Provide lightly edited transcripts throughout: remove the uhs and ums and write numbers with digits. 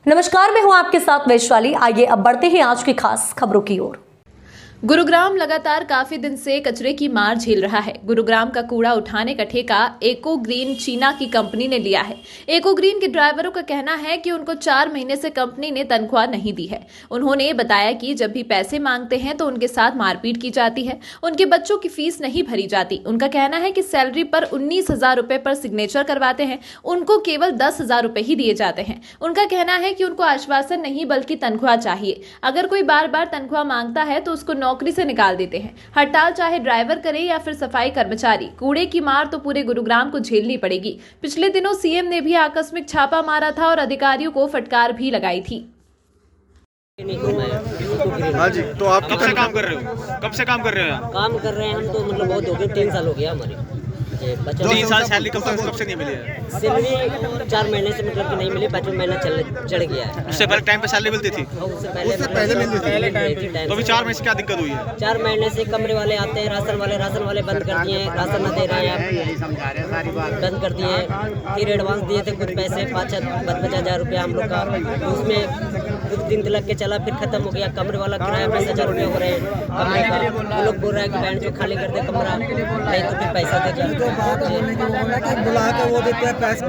नमस्कार, मैं हूं आपके साथ वैशाली। आइए अब बढ़ते हैं आज की खास खबरों की ओर। गुरुग्राम लगातार काफी दिन से कचरे की मार झेल रहा है। गुरुग्राम का कूड़ा उठाने का ठेका एको ग्रीन चीना की कंपनी ने लिया है। एको ग्रीन के ड्राइवरों का कहना है कि उनको 4 महीने से कंपनी ने तनख्वाह नहीं दी है। उन्होंने बताया कि जब भी पैसे मांगते हैं तो उनके साथ मारपीट की जाती है। उनके बच्चों की फीस नहीं भरी जाती। उनका कहना है कि सैलरी पर 19,000 रुपए पर सिग्नेचर करवाते हैं, उनको केवल 10,000 रुपए ही दिए जाते हैं। उनका कहना है कि उनको आश्वासन नहीं बल्कि तनख्वाह चाहिए। अगर कोई बार बार तनख्वाह मांगता है तो उसको नौकरी से निकाल देते हैं। हड़ताल चाहे ड्राइवर करे या फिर सफाई कर्मचारी, कूड़े की मार तो पूरे गुरुग्राम को झेलनी पड़ेगी। पिछले दिनों सीएम ने भी आकस्मिक छापा मारा था और अधिकारियों को फटकार भी लगाई थी। हाँ जी, तो आप कब से काम कर रहे हो? कब से काम कर रहे हो? काम कर रहे हैं हम तो मतलब बहुत हो गए, 3 साल हो गया हमारे। 3 साल सैलरी कब से नहीं मिली है? सैलरी 4 महीने से मतलब कि नहीं मिली, 5वां महीना चढ़ गया है। उससे पहले टाइम पे सैलरी मिलती थी? उससे पहले मिलती थी। तो अभी 4 महीने से क्या दिक्कत हुई है? 4 महीने से कमरे वाले आते हैं, राशन वाले बंद कर दिए हैं, राशन न दे रहे हैं, बंद कर दिए हैं। फिर एडवांस दिए थे कुछ पैसे, 5-5 हज़ार रुपया हम लोग का, उसमें कुछ दिन लग के चला, फिर खत्म हो गया। कमरे वाला किराया 20,000 रुपये हो रहे हैं कमरे का। वो लोग बोल रहे हैं कि बैंक जो खाली कर दे कमरा, नहीं तो फिर पैसा दे जाए। बुला के वो देते हैं पैसे।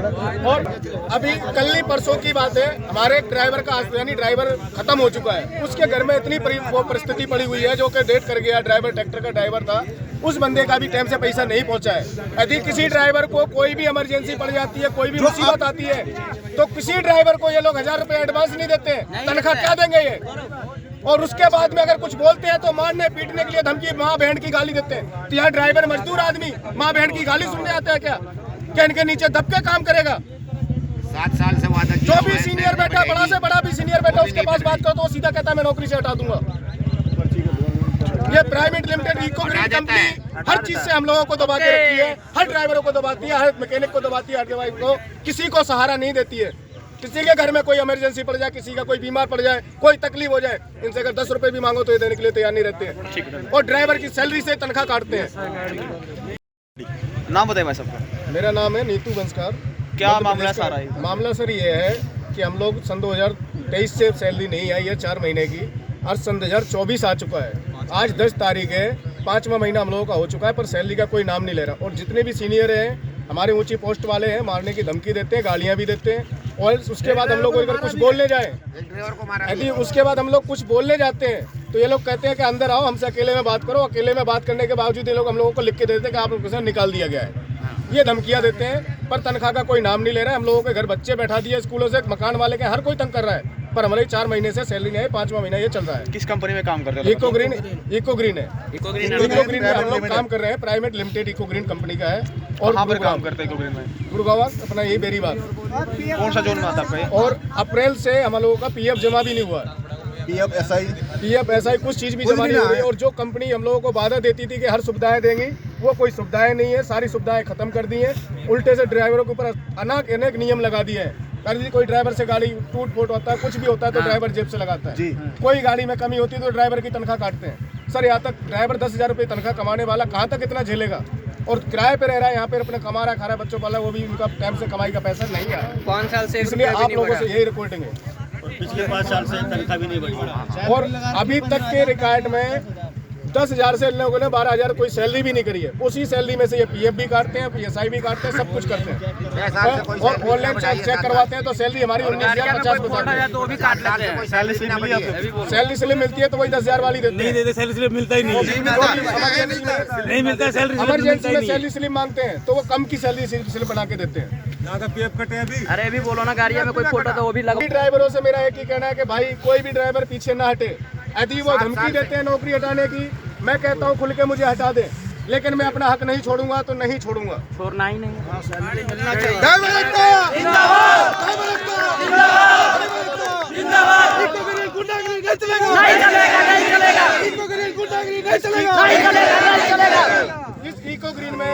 और अभी कल ही परसों की बात है, हमारे एक ड्राइवर का यानी ड्राइवर खत्म हो चुका है। उसके घर में इतनी वो परिस्थिति पड़ी हुई है, जो कि डेट कर गया। ड्राइवर ट्रैक्टर का ड्राइवर था, उस बंदे का भी टाइम से पैसा नहीं पहुंचा है। यदि किसी ड्राइवर को कोई भी इमरजेंसी पड़ जाती है, कोई भी मुसीबत आती है, तो किसी ड्राइवर को ये लोग 1,000 रुपए एडवांस नहीं देते हैं। तनख्वाह क्या देंगे ये? और उसके बाद में अगर कुछ बोलते हैं तो मारने पीटने के लिए धमकी, माँ बहन की गाली देते हैं। तो यहाँ ड्राइवर मजदूर आदमी माँ बहन की गाली सुनने आता है क्या इनके नीचे दब के काम करेगा? 7 साल से वादा जो भी सीनियर बैठा, बड़ा से बड़ा भी सीनियर बैठा, उसके पास बात करो तो वो सीधा कहता है मैं नौकरी से हटा दूंगा। ये private limited eco green company हर चीज से हम लोगों को दबा के रखी है। हर ड्राइवरों को दबाती है, हर मैकेनिक को दबाती है, हर ड्राइवर को, किसी को सहारा नहीं देती है। किसी के घर में कोई इमरजेंसी पड़ जाए, किसी का कोई बीमार पड़ जाए, कोई तकलीफ हो जाए, इनसे अगर 10 रुपए भी मांगो तो ये देने के लिए तैयार नहीं रहते हैं। और ड्राइवर की सैलरी से तनख्वाह काटते हैं। नाम बताइए भाई सबका। मेरा नाम है नीतू बंसकार। क्या मामला सारा है? मामला सर ये है कि हम लोग सन 2023 से सैलरी नहीं आई है 4 महीने की, और सन 2024 आ चुका है। आज 10 तारीख है, 5वां महीना हम लोगों का हो चुका है, पर सैलरी का कोई नाम नहीं ले रहा। और जितने भी सीनियर हैं, हमारे ऊंची पोस्ट वाले हैं, मारने की धमकी देते हैं, गालियां भी देते हैं। और उसके बाद हम लोग अगर कुछ बोलने जाए, यदि उसके बाद हम लोग कुछ बोलने जाते हैं तो ये लोग कहते हैं कि अंदर आओ, हमसे अकेले में बात करो। अकेले में बात करने के बावजूद ये लोग हम लोगों को लिख के देते हैं कि आप लोगों से निकाल दिया गया है। ये धमकियां देते हैं, पर तनख्वाह का कोई नाम नहीं ले रहा है। हम लोगों के घर बच्चे बैठा दिए स्कूलों से, मकान वाले के, हर कोई तंग कर रहा है, पर हमारे 4 महीने से सैलरी नहीं है। 5वां महीना ये चल रहा है। किस कंपनी में काम कर रहे हो? इको ग्रीन है। इको ग्रीन में हम लोग काम कर रहे हैं। Private limited eco green company का है। और कहाँ पर काम करते हैं इको ग्रीन में? गुरुगांव अपना यही बेरीबाग। कौन सा जोन में आता है? और अप्रैल से हम लोगों का पीएफ जमा भी नहीं हुआ है। पीएफ एसआई कुछ चीज भी जमा नहीं हो रही। और जो कंपनी हम लोगों को वादा देती थी कि हर सुविधाएं देंगी, वो कोई सुविधाएं नहीं है। सारी सुविधाएं खत्म कर दी हैं। उल्टे से ड्राइवरों के ऊपर अनेक नियम लगा दिए हैं। कोई ड्राइवर से गाड़ी टूट फूट होता है, कुछ भी होता है तो ड्राइवर जेब से लगाता है। कोई गाड़ी में कमी होती है तो ड्राइवर की तनख्वाह काटते हैं। सर, यहाँ तक ड्राइवर 10,000 रुपये तनख्वाह कमाने वाला कहाँ तक इतना झेलेगा? और किराए पे रह रहा है, यहाँ पे अपने कमा रहा है, खा रहा है, बच्चों पाला, वो भी उनका टाइम से कमाई का पैसा नहीं आ रहा है। 5 साल से इसलिए आप लोगों से यही रिपोर्टिंग है। पिछले 5 साल से तनख्वाह भी नहीं बढ़ी। और अभी तक के रिकॉर्ड में 10,000 से लोगों ने 12,000 कोई सैलरी भी नहीं करी है। उसी सैलरी में से ये पीएफ भी काटते हैं, पीएसआई भी काटते हैं, सब कुछ करते हैं। और ऑनलाइन चेक करवाते हैं तो सैलरी हमारी 19,050 सैलरी स्लिप मिली आपको? सैलरी स्लिप मिलती है तो वही 10,000 वाली देते हैं। सैलरी स्लिप मिलता ही नहीं मिलता सैलरी। इमरजेंसी में सैलरी स्लिप मांगते हैं तो वो कम की सैलरी स्लिप बना के देते हैं। पीएफ कटे अभी। अरे अभी बोलो ना, गाड़िया में कोई फोटो तो वो भी लगा। ड्राइवरों से मेरा एक ही कहना है कि भाई कोई भी ड्राइवर पीछे ना हटे। यदि वो धमकी देते हैं नौकरी हटाने की, मैं कहता हूँ खुल के मुझे हटा दे, लेकिन मैं अपना हक नहीं छोड़ूंगा तो नहीं छोड़ूंगा। छोड़ना ही नहीं। इस इको ग्रीन में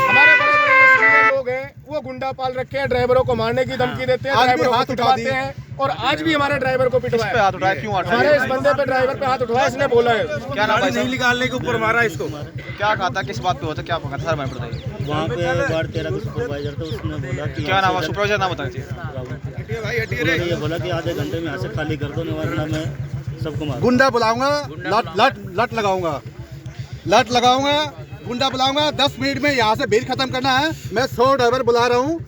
हमारे बड़े बड़े लोग हैं, वो गुंडा पाल रखे हैं, ड्राइवरों को मारने की धमकी देते हैं, ड्राइवरों को पिटवाते हैं। और आज भी हमारे ड्राइवर को पिटवाया। इस पे हाथ उठाया क्यों? हमारे इस बंदे पे ड्राइवर पे हाथ उठाया, इसने बोला है क्या नाम है? नहीं निकालने के ऊपर मारा इसको। क्या कहा था? किस बात पे हुआ था? क्या कहा था सर? मैं बताइए। वहाँ पे 12-13 का सुपरवाइजर था, उसने बोला कि क्या नाम है सुपरवाइजर? नाम बताइए। उन्होंने ये बोला कि आधे घंटे में यहाँ से खाली कर दो, नहीं वरना मैं सबको मार गुंडा बुलाऊंगा, लट लगाऊंगा, गुंडा बुलाऊंगा। 10 मिनट में यहाँ से भीड़ खत्म करना है। मैं 100 ड्राइवर बुला रहा हूँ।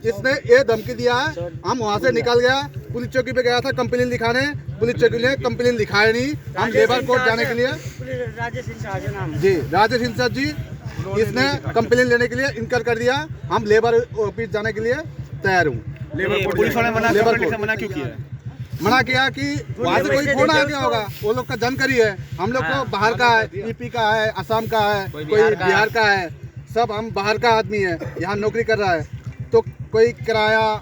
इसने ये धमकी दिया है। हम वहाँ से निकल गया, पुलिस चौकी पे गया था कंप्लेन लिखाने, पुलिस चौकी ने कंप्लेन लिखाया नहीं। हम लेबर कोर्ट जाने के लिए राजेश इंचार्ज जी इसने कंप्लेन लेने के लिए इनकार कर दिया। हम लेबर ऑफिस जाने के लिए तैयार हूँ। पुलिस वाले मना क्यों किया है? मना किया कि वहाँ से कोई फोन आ गया होगा, वो लोग का जानकारी है। हम लोग को बाहर का है, यूपी का है, असम का है, कोई बिहार का है, सब हम बाहर का आदमी है, यहाँ नौकरी कर रहा है। तो कोई किराया,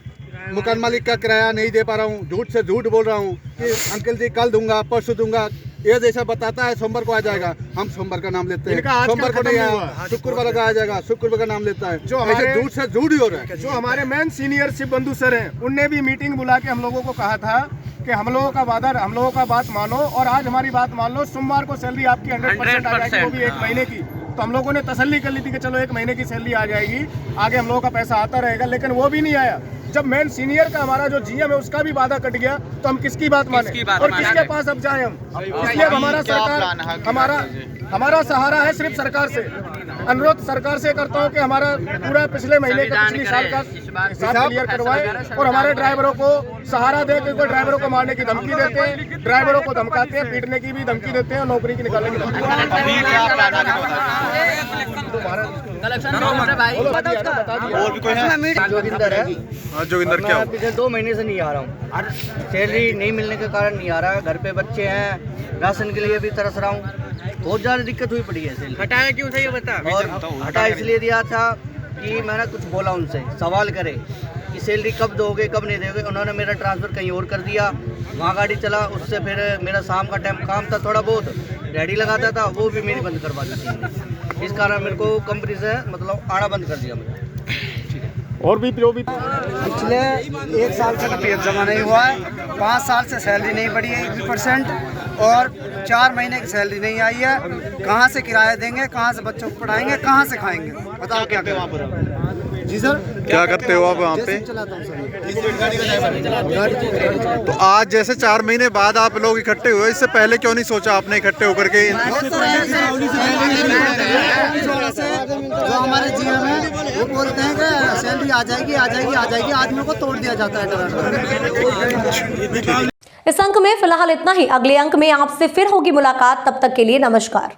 मकान मालिक का किराया नहीं दे पा रहा हूँ, झूठ से झूठ बोल रहा हूँ कि अंकल जी कल दूंगा, परसों दूंगा। ये जैसा बताता है सोमवार को आ जाएगा, हम सोमवार का नाम लेते हैं। सोमवार को नहीं आया, शुक्रवार का आ जाएगा, शुक्रवार का नाम लेता है। जो हमारे झूठ से झूठ ही हो रहा है। जो हमारे मेन सीनियर शिव बंधु सर हैं, उनने भी मीटिंग बुला के हम लोगों को कहा था कि हम लोगों का वादा, हम लोगों का बात मानो और आज हमारी बात मान लो। सोमवार को सैलरी आपकी 100% आ जाएगी, वो भी 1 महीने की। तो हम लोगों ने तसल्ली कर ली थी कि चलो 1 महीने की सैलरी आ जाएगी, आगे हम लोगों का पैसा आता रहेगा, लेकिन वो भी नहीं आया। जब मेन सीनियर का हमारा जो जीएम है उसका भी वादा कट गया, तो हम किसकी बात माने और किसके पास अब जाए हम? इसलिए हमारा सरकार, हमारा सहारा है सिर्फ सरकार से। अनुरोध सरकार से करता हूं कि हमारा पूरा पिछले महीने का, पिछले साल का हिसाब क्लियर करवाए और हमारे ड्राइवरों को सहारा दे। क्योंकि ड्राइवरों को मारने की धमकी देते हैं, ड्राइवरों को धमकाते हैं, पीटने की भी धमकी देते हैं और नौकरी की निकालने की धमकी देते और भी कोई है? जोगिंदर है। जोगिंदर क्या मैं पिछले 2 महीने से नहीं आ रहा हूँ, सैलरी नहीं मिलने के कारण नहीं आ रहा। घर पे बच्चे हैं, राशन के लिए भी तरस रहा हूँ, बहुत ज़्यादा दिक्कत हुई पड़ी है। सैलरी हटाया क्यों था ये बता? और हटा इसलिए दिया था कि मैंने कुछ बोला, उनसे सवाल करे कि सैलरी कब दोगे कब नहीं दोगे। उन्होंने मेरा ट्रांसफ़र कहीं और कर दिया, वहाँ गाड़ी चला। उससे फिर मेरा शाम का टाइम काम था, थोड़ा बहुत रेडी लगाता था, वो भी मेरी बंद करवा दी थी। इस कारण मेरे को कंपनी से मतलब आना बंद कर दिया मैंने। और भी जो भी पिछले 1 साल से पीएफ जमा नहीं हुआ है, 5 साल से सैलरी नहीं बढ़ी है 1% और 4 महीने की सैलरी नहीं आई है। कहाँ से किराया देंगे, कहाँ से बच्चों को पढ़ाएंगे, कहाँ से खाएंगे? बताओ क्या करें वहाँ पर? जी सर, क्या करते हो आप वहाँ पे? चलाता हूँ सर। तो आज जैसे 4 महीने बाद आप लोग इकट्ठे हुए, इससे पहले क्यों नहीं सोचा आपने इकट्ठे होकर के? जो हमारे जीएम है वो बोलते हैं कि सैलरी आ जाएगी, आदमियों को तोड़ दिया जाता है। इस अंक में फिलहाल इतना ही। अगले अंक में आपसे फिर होगी मुलाकात, तब तक के लिए नमस्कार।